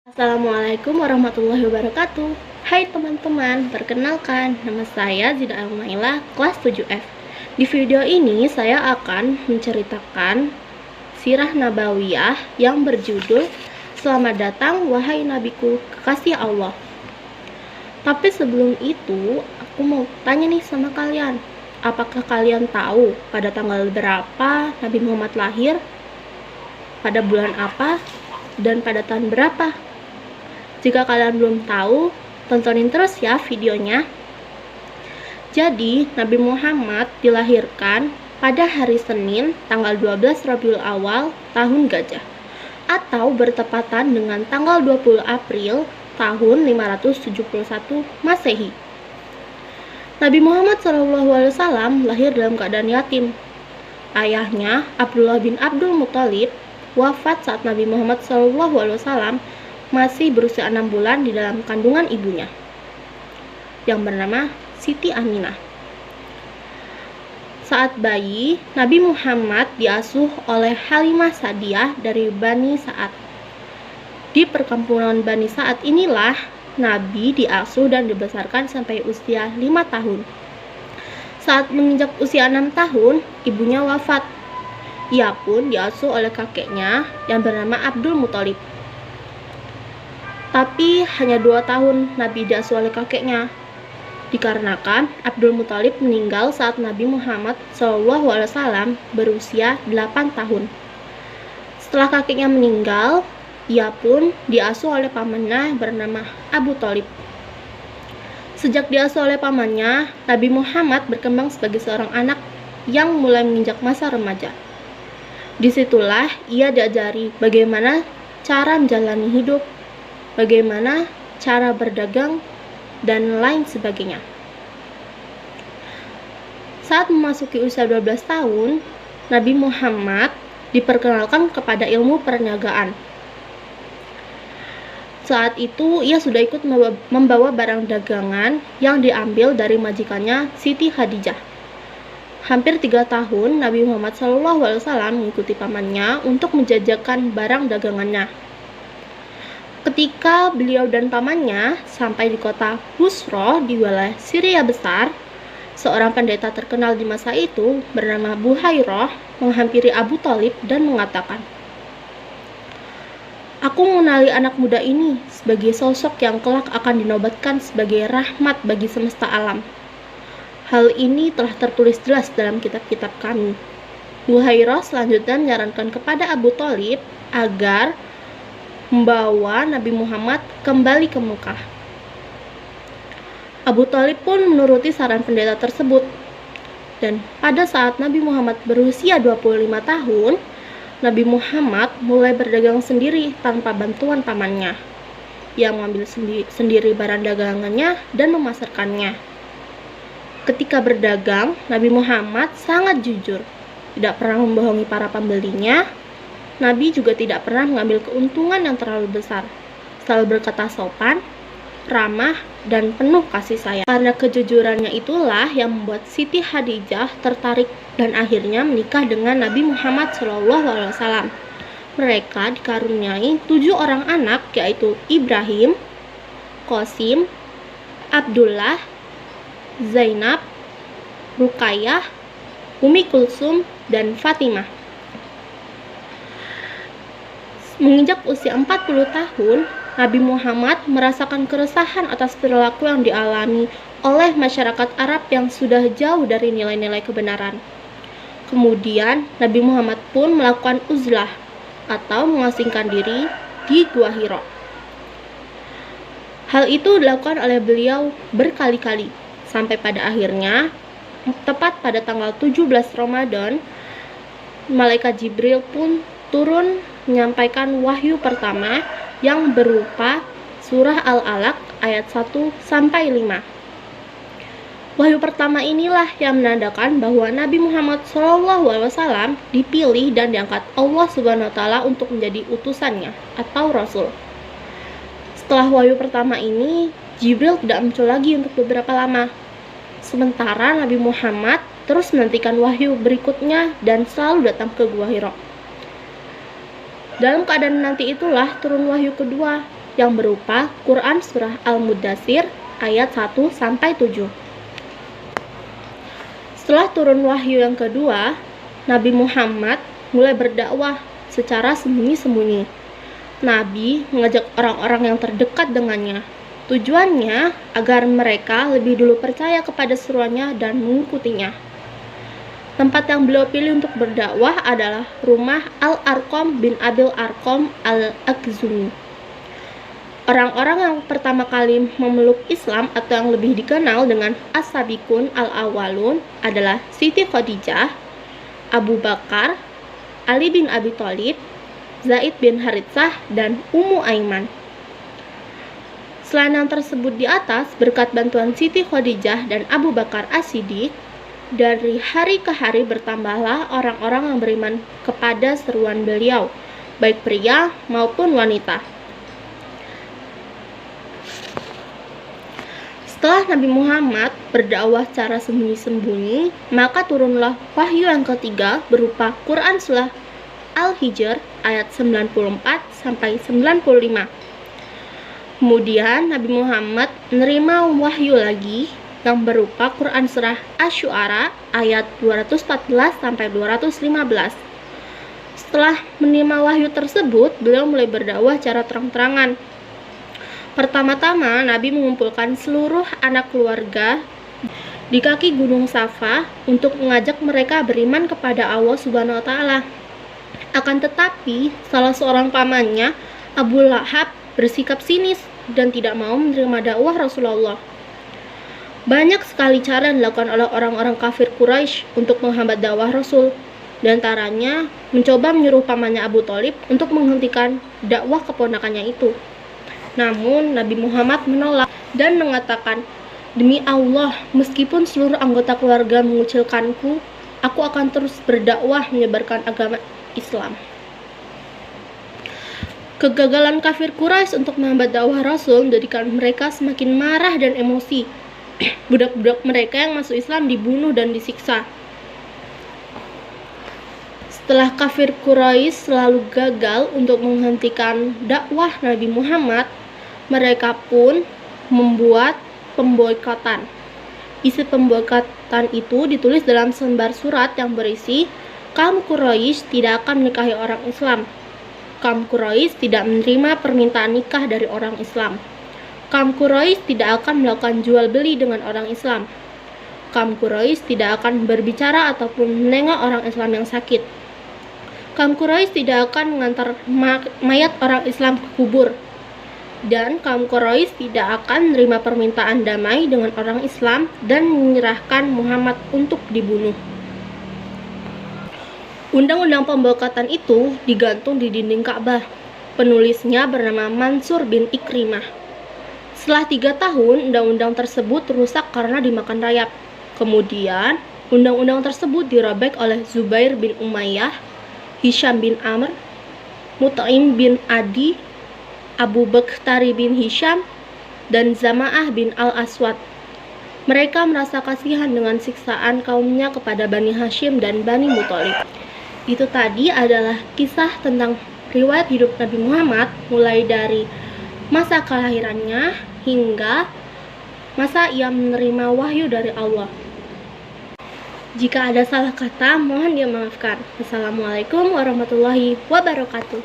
Assalamualaikum warahmatullahi wabarakatuh. Hai teman-teman, perkenalkan nama saya Zida Almaila, kelas 7F. Di video ini saya akan menceritakan sirah nabawiyah yang berjudul Selamat datang wahai nabiku kekasih Allah. Tapi sebelum itu, aku mau tanya nih sama kalian. Apakah kalian tahu pada tanggal berapa Nabi Muhammad lahir? Pada bulan apa? Dan pada tahun berapa? Jika kalian belum tahu, tontonin terus ya videonya. Jadi, Nabi Muhammad dilahirkan pada hari Senin tanggal 12 Rabiul Awal tahun Gajah, atau bertepatan dengan tanggal 20 April tahun 571 Masehi. Nabi Muhammad SAW lahir dalam keadaan yatim. Ayahnya, Abdullah bin Abdul Muthalib, wafat saat Nabi Muhammad SAW masih berusia 6 bulan di dalam kandungan ibunya yang bernama Siti Aminah. Saat bayi, Nabi Muhammad diasuh oleh Halimah Sa'diyah dari Bani Sa'ad. Di perkampungan Bani Sa'ad inilah Nabi diasuh dan dibesarkan sampai usia 5 tahun. Saat menginjak usia 6 tahun, ibunya wafat. Ia pun diasuh oleh kakeknya yang bernama Abdul Muthalib. Tapi hanya 2 tahun Nabi diasuh oleh kakeknya, dikarenakan Abdul Muthalib meninggal saat Nabi Muhammad SAW berusia 8 tahun. Setelah kakeknya meninggal, ia pun diasuh oleh pamannya bernama Abu Thalib. Sejak diasuh oleh pamannya, Nabi Muhammad berkembang sebagai seorang anak yang mulai menginjak masa remaja. Disitulah ia diajari bagaimana cara menjalani hidup, bagaimana cara berdagang, dan lain sebagainya. Saat memasuki usia 12 tahun, Nabi Muhammad diperkenalkan kepada ilmu perniagaan. Saat itu ia sudah ikut membawa barang dagangan yang diambil dari majikannya Siti Khadijah. Hampir 3 tahun Nabi Muhammad SAW mengikuti pamannya untuk menjajakan barang dagangannya. Ketika beliau dan pamannya sampai di kota Busra di wilayah Syria besar, seorang pendeta terkenal di masa itu bernama Buhairah menghampiri Abu Thalib dan mengatakan, "Aku mengenali anak muda ini sebagai sosok yang kelak akan dinobatkan sebagai rahmat bagi semesta alam. Hal ini telah tertulis jelas dalam kitab-kitab kami." Buhairah selanjutnya menyarankan kepada Abu Thalib agar membawa Nabi Muhammad kembali ke Mekah. Abu Thalib pun menuruti saran pendeta tersebut. Dan pada saat Nabi Muhammad berusia 25 tahun, Nabi Muhammad mulai berdagang sendiri tanpa bantuan pamannya, yang mengambil sendiri barang dagangannya dan memasarkannya. Ketika berdagang, Nabi Muhammad sangat jujur, tidak pernah membohongi para pembelinya. Nabi juga tidak pernah mengambil keuntungan yang terlalu besar, selalu berkata sopan, ramah, dan penuh kasih sayang. Karena kejujurannya itulah yang membuat Siti Khadijah tertarik dan akhirnya menikah dengan Nabi Muhammad SAW. Mereka dikaruniai 7 orang anak, yaitu Ibrahim, Qasim, Abdullah, Zainab, Ruqayyah, Umi Kulsum, dan Fatimah. Menginjak usia 40 tahun, Nabi Muhammad merasakan keresahan atas perilaku yang dialami oleh masyarakat Arab yang sudah jauh dari nilai-nilai kebenaran. Kemudian, Nabi Muhammad pun melakukan uzlah atau mengasingkan diri di Gua Hira. Hal itu dilakukan oleh beliau berkali-kali, sampai pada akhirnya, tepat pada tanggal 17 Ramadan, Malaikat Jibril pun turun menyampaikan wahyu pertama yang berupa surah Al-Alaq ayat 1-5. Wahyu pertama inilah yang menandakan bahwa Nabi Muhammad SAW dipilih dan diangkat Allah SWT untuk menjadi utusannya atau Rasul. Setelah wahyu pertama ini, Jibril tidak muncul lagi untuk beberapa lama. Sementara Nabi Muhammad terus menantikan wahyu berikutnya dan selalu datang ke Gua Hira. Dalam keadaan nanti itulah turun wahyu kedua yang berupa Quran Surah Al-Mudaththir ayat 1-7. Setelah turun wahyu yang kedua, Nabi Muhammad mulai berdakwah secara sembunyi-sembunyi. Nabi mengajak orang-orang yang terdekat dengannya. Tujuannya agar mereka lebih dulu percaya kepada seruannya dan mengikutinya. Tempat yang beliau pilih untuk berdakwah adalah rumah Al-Arqam bin Abil Arqam Al-Akhzumi. Orang-orang yang pertama kali memeluk Islam atau yang lebih dikenal dengan As-Sabiqun Al-Awwalun adalah Siti Khadijah, Abu Bakar, Ali bin Abi Thalib, Zaid bin Haritsah, dan Ummu Aiman. Selain yang tersebut di atas, berkat bantuan Siti Khadijah dan Abu Bakar As-Siddiq, dari hari ke hari bertambahlah orang-orang yang beriman kepada seruan beliau, baik pria maupun wanita. Setelah Nabi Muhammad berdakwah secara sembunyi-sembunyi, maka turunlah wahyu yang ketiga berupa Quran Surah Al-Hijr ayat 94-95. Kemudian Nabi Muhammad menerima wahyu lagi yang berupa Quran Surah Asy-Syu'ara ayat 214-215. Setelah menerima wahyu tersebut, beliau mulai berdakwah secara terang-terangan. Pertama-tama, Nabi mengumpulkan seluruh anak keluarga di kaki Gunung Safa untuk mengajak mereka beriman kepada Allah Subhanahu wa Ta'ala. Akan tetapi, salah seorang pamannya, Abu Lahab, bersikap sinis dan tidak mau menerima dakwah Rasulullah. Banyak sekali cara yang dilakukan oleh orang-orang kafir Quraisy untuk menghambat dakwah Rasul. Di antaranya, mencoba menyuruh pamannya Abu Thalib untuk menghentikan dakwah keponakannya itu. Namun, Nabi Muhammad menolak dan mengatakan, "Demi Allah, meskipun seluruh anggota keluarga mengucilkanku, aku akan terus berdakwah menyebarkan agama Islam." Kegagalan kafir Quraisy untuk menghambat dakwah Rasul menjadikan mereka semakin marah dan emosi. Budak-budak mereka yang masuk Islam dibunuh dan disiksa. Setelah kafir Quraisy selalu gagal untuk menghentikan dakwah Nabi Muhammad, mereka pun membuat pemboikotan. Isi pemboikotan itu ditulis dalam selembar surat yang berisi, "Kaum Quraisy tidak akan menikahi orang Islam. Kaum Quraisy tidak menerima permintaan nikah dari orang Islam. Kaum Quraisy tidak akan melakukan jual beli dengan orang Islam. Kaum Quraisy tidak akan berbicara ataupun menengok orang Islam yang sakit. Kaum Quraisy tidak akan mengantar mayat orang Islam ke kubur. Dan kaum Quraisy tidak akan menerima permintaan damai dengan orang Islam dan menyerahkan Muhammad untuk dibunuh." Undang-undang pemboikotan itu digantung di dinding Ka'bah. Penulisnya bernama Mansur bin Ikrimah. Setelah 3 tahun, undang-undang tersebut rusak karena dimakan rayap. Kemudian, undang-undang tersebut dirobek oleh Zubair bin Umayyah, Hisham bin Amr, Mut'im bin Adi, Abu Bakhtari bin Hisham, dan Zama'ah bin Al-Aswad. Mereka merasa kasihan dengan siksaan kaumnya kepada Bani Hashim dan Bani Muthalib. Itu tadi adalah kisah tentang riwayat hidup Nabi Muhammad, mulai dari masa kelahirannya hingga masa ia menerima wahyu dari Allah. Jika ada salah kata, mohon dimaafkan. Wassalamualaikum warahmatullahi wabarakatuh.